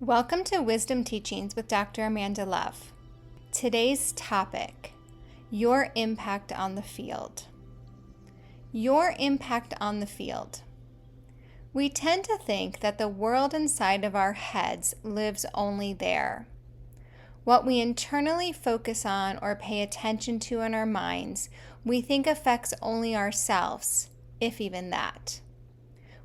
Welcome to Wisdom Teachings with Dr. Amanda Love. Today's topic, your impact on the field. Your impact on the field. We tend to think that the world inside of our heads lives only there. What we internally focus on or pay attention to in our minds, we think affects only ourselves, if even that.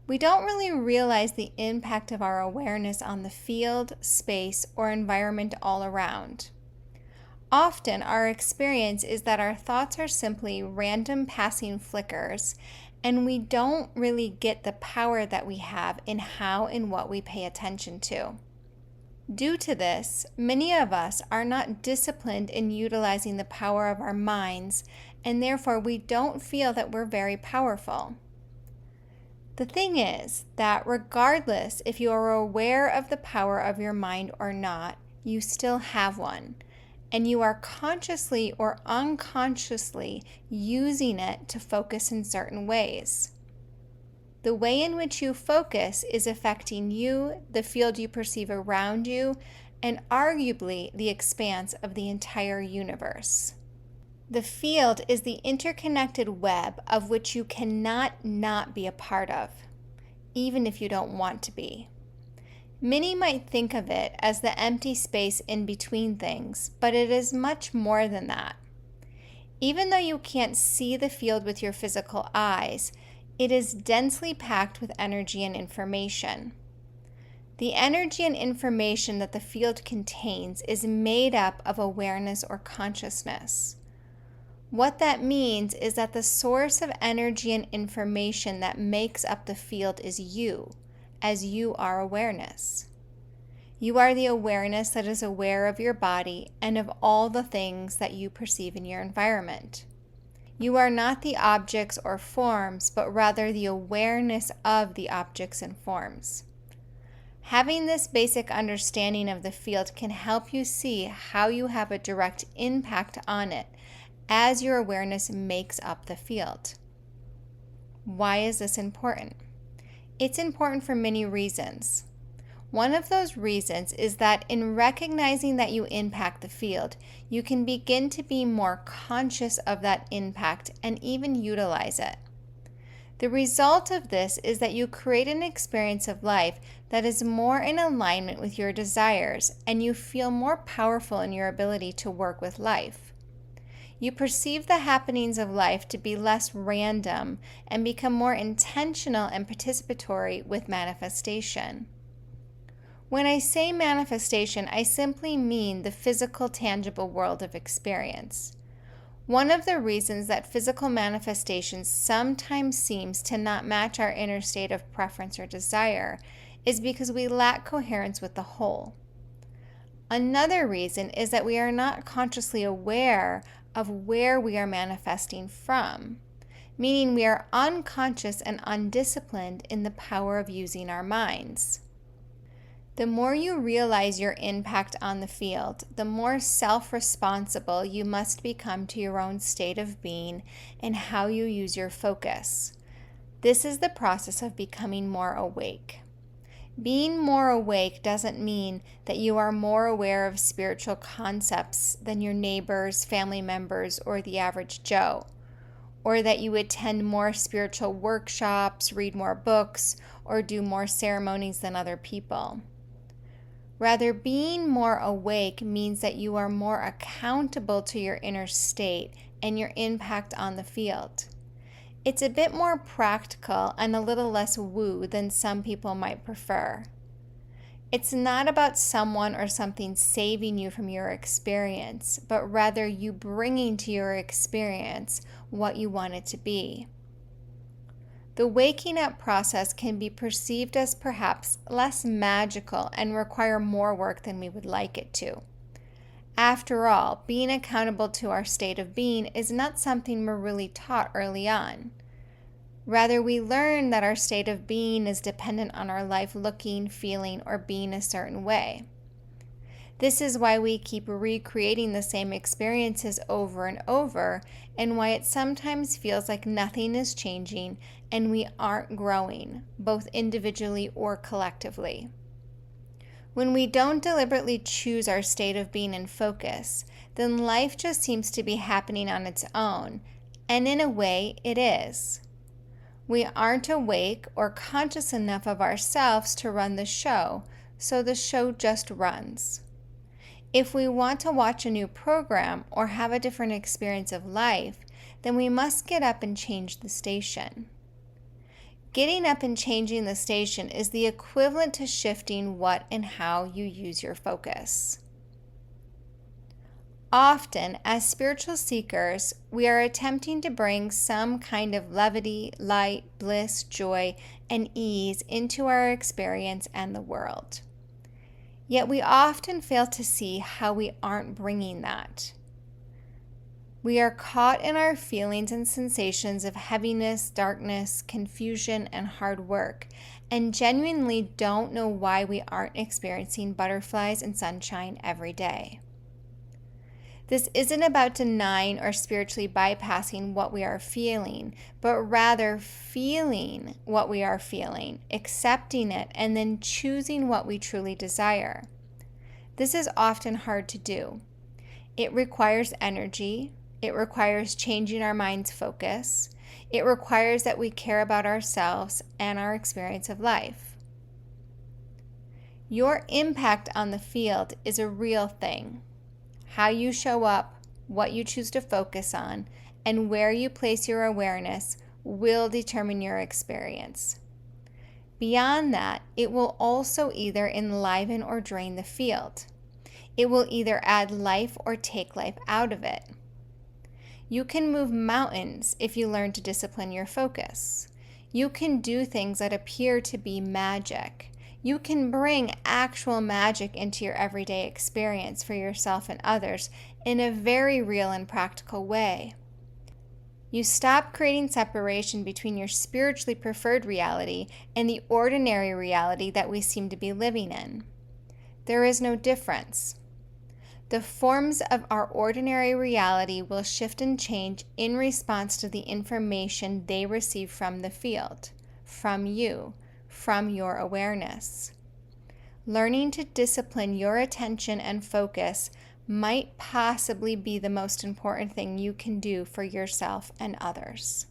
We don't really realize the impact of our awareness on the field, space, or environment all around. Often, our experience is that our thoughts are simply random passing flickers, and we don't really get the power that we have in how and what we pay attention to. Due to this, many of us are not disciplined in utilizing the power of our minds, and therefore we don't feel that we're very powerful. The thing is that regardless if you are aware of the power of your mind or not, you still have one, and you are consciously or unconsciously using it to focus in certain ways. The way in which you focus is affecting you, the field you perceive around you, and arguably the expanse of the entire universe. The field is the interconnected web of which you cannot not be a part of, even if you don't want to be. Many might think of it as the empty space in between things, but it is much more than that. Even though you can't see the field with your physical eyes, it is densely packed with energy and information. The energy and information that the field contains is made up of awareness or consciousness. What that means is that the source of energy and information that makes up the field is you, as you are awareness. You are the awareness that is aware of your body and of all the things that you perceive in your environment. You are not the objects or forms, but rather the awareness of the objects and forms. Having this basic understanding of the field can help you see how you have a direct impact on it as your awareness makes up the field. Why is this important? It's important for many reasons. One of those reasons is that in recognizing that you impact the field, you can begin to be more conscious of that impact and even utilize it. The result of this is that you create an experience of life that is more in alignment with your desires, and you feel more powerful in your ability to work with life. You perceive the happenings of life to be less random and become more intentional and participatory with manifestation. When I say manifestation, I simply mean the physical, tangible world of experience. One of the reasons that physical manifestation sometimes seems to not match our inner state of preference or desire is because we lack coherence with the whole. Another reason is that we are not consciously aware of where we are manifesting from, meaning we are unconscious and undisciplined in the power of using our minds. The more you realize your impact on the field, the more self-responsible you must become to your own state of being and how you use your focus. This is the process of becoming more awake. Being more awake doesn't mean that you are more aware of spiritual concepts than your neighbors, family members, or the average Joe, or that you attend more spiritual workshops, read more books, or do more ceremonies than other people. Rather, being more awake means that you are more accountable to your inner state and your impact on the field. It's a bit more practical and a little less woo than some people might prefer. It's not about someone or something saving you from your experience, but rather you bringing to your experience what you want it to be. The waking up process can be perceived as perhaps less magical and require more work than we would like it to. After all, being accountable to our state of being is not something we're really taught early on. Rather, we learn that our state of being is dependent on our life looking, feeling, or being a certain way. This is why we keep recreating the same experiences over and over, and why it sometimes feels like nothing is changing and we aren't growing, both individually or collectively. When we don't deliberately choose our state of being in focus, then life just seems to be happening on its own, and in a way, it is. We aren't awake or conscious enough of ourselves to run the show, so the show just runs. If we want to watch a new program or have a different experience of life, then we must get up and change the station. Getting up and changing the station is the equivalent to shifting what and how you use your focus. Often, as spiritual seekers, we are attempting to bring some kind of levity, light, bliss, joy, and ease into our experience and the world. Yet we often fail to see how we aren't bringing that. We are caught in our feelings and sensations of heaviness, darkness, confusion, and hard work, and genuinely don't know why we aren't experiencing butterflies and sunshine every day. This isn't about denying or spiritually bypassing what we are feeling, but rather feeling what we are feeling, accepting it, and then choosing what we truly desire. This is often hard to do. It requires energy. It requires changing our mind's focus. It requires that we care about ourselves and our experience of life. Your impact on the field is a real thing. How you show up, what you choose to focus on, and where you place your awareness will determine your experience. Beyond that, it will also either enliven or drain the field. It will either add life or take life out of it. You can move mountains if you learn to discipline your focus. You can do things that appear to be magic. You can bring actual magic into your everyday experience for yourself and others in a very real and practical way. You stop creating separation between your spiritually preferred reality and the ordinary reality that we seem to be living in. There is no difference. The forms of our ordinary reality will shift and change in response to the information they receive from the field, from you, from your awareness. Learning to discipline your attention and focus might possibly be the most important thing you can do for yourself and others.